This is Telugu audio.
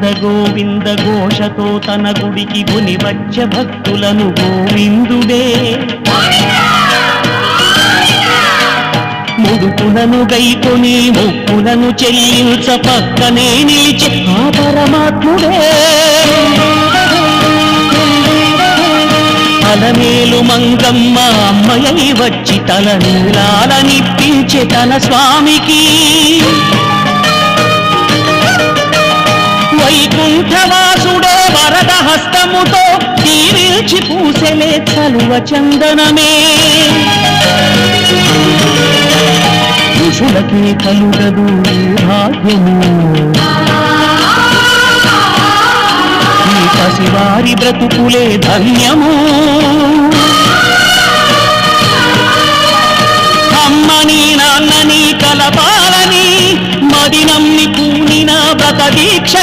గోవింద గోవింద ఘోషతో తన గుడికి కొనివచ్చ భక్తులను గోవిందుడే ముడుపులను గైకొని మొక్కులను చెల్లించ పక్కనే నిలిచి ఆ పరమాత్ముడే అలమేలు మంగమ్మ అమ్మయై వచ్చి తల నీలాలనిప్పించే తన స్వామికి వైకుంఠవాసుడే వరద హస్తముతో దీవించి పూసెలే చలువ చందనమే ఋషులకే కలుగదు భాగ్యము ఈ పసివారి బ్రతుకులే ధన్యము అమ్మని నాన్నని కలపాలని మది నమ్మి కూనిన వ్రత దీక్ష